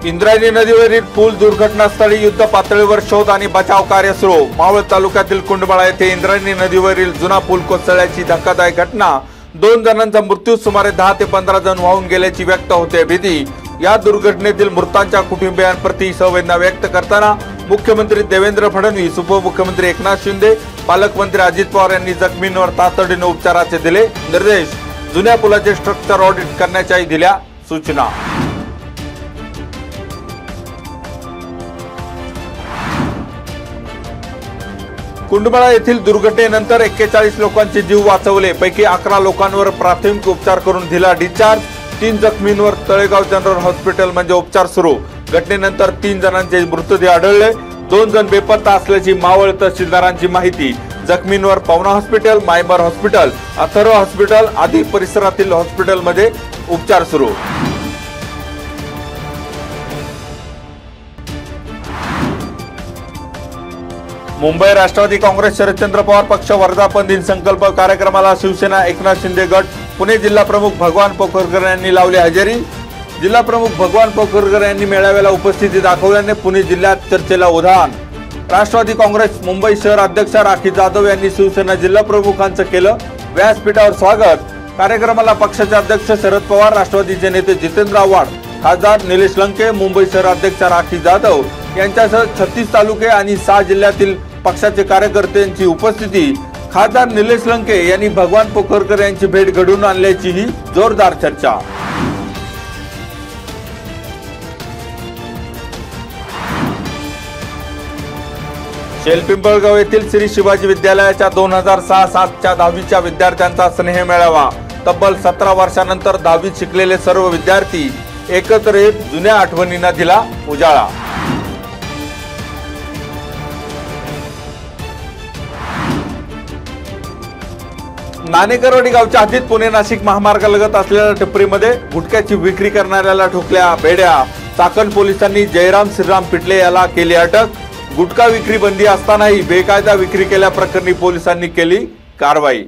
इंद्रायणी नदीवरील पूल दुर्घटनास्थळी युद्ध पातळीवर शोध आणि बचाव कार्य सुरू। मावळ तालुक्यातील कुंडमाळा येथे इंद्रायणी नदीवरील जुना पूल कोसळल्याची धक्कादायक घटना। 2 जणांचा मृत्यू, सुमारे 10 ते 15 जण वाहून गेल्याची व्यक्त होते भीती। या दुर्घटनेतील मृतांच्या कुटुंबियांप्रती संवेदना व्यक्त करताना मुख्यमंत्री देवेंद्र फडणवीस, उपमुख्यमंत्री एकनाथ शिंदे, पालकमंत्री अजित पवार यांनी जखमींवर तातडीने उपचाराचे दिले निर्देश। जुन्या पुलाचे स्ट्रक्चर ऑडिट करण्याच्याही दिल्या सूचना। कुंडमाळा येथील दुर्घटनेनंतर 41 लोकांचे जीव वाचवले, पैकी 11 लोकांवर प्राथमिक उपचार करून दिला डिस्चार्ज। 3 जखमींवर तळेगाव जनरल हॉस्पिटल म्हणजे उपचार सुरू। घटनेनंतर 3 जणांचे मृतदेह आढळले, 2 जण बेपत्ता असल्याची मावळ तहसीलदारांची माहिती। जखमींवर Pavana hospital, MIMER hospital, Atharva hospital आदी परिसरातील हॉस्पिटलमध्ये उपचार सुरू। मुंबई राष्ट्रवादी काँग्रेस शरदचंद्र पवार पक्ष वर्धापन दिन संकल्प कार्यक्रमाला शिवसेना एकनाथ शिंदे गट पुणे जिल्हा प्रमुख भगवान पोखरकर यांनी लावली हजेरी। जिल्हा प्रमुख भगवान पोखरकर यांनी मेळाव्याला उपस्थिती दाखवल्याने पुणे जिल्ह्यात चर्चेला उधाण। राष्ट्रवादी काँग्रेस मुंबई शहर अध्यक्ष राखी जाधव यांनी शिवसेना जिल्हा प्रमुखांचं केलं व्यासपीठावर स्वागत। कार्यक्रमाला पक्षाचे अध्यक्ष शरद पवार, राष्ट्रवादीचे नेते जितेंद्र आव्हाड, खासदार निलेश लंके, मुंबई शहर अध्यक्ष राखी जाधव यांच्यासह 36 तालुके आणि 6 जिल्ह्यातील पक्षाचे कार्यकर्त्यांची उपस्थिती। खासदार निलेश लंके यांनी भगवान पोखरकर यांची भेट घडवून आणल्याची ही जोरदार चर्चा। शेलपिंपळगाव येथील श्री शिवाजी विद्यालयाच्या 2006-07च्या 10वीच्या विद्यार्थ्यांचा स्नेह मेळावा। तब्बल 17 वर्षांनंतर 10वीत शिकलेले सर्व विद्यार्थी एकत्र येत जुन्या आठवणींना दिला उजाळा। नाणेकरवाडी गावच्या हद्दीत पुणे नाशिक महामार्गालगत असलेल्या टपरीमध्ये गुटख्याची विक्री करणाऱ्याला ठोकल्या बेड्या। चाकण पोलिसांनी जयराम श्रीराम पिटले याला केली अटक। गुटखा विक्री बंदी असतानाही बेकायदा विक्री केल्याप्रकरणी पोलिसांनी केली कारवाई।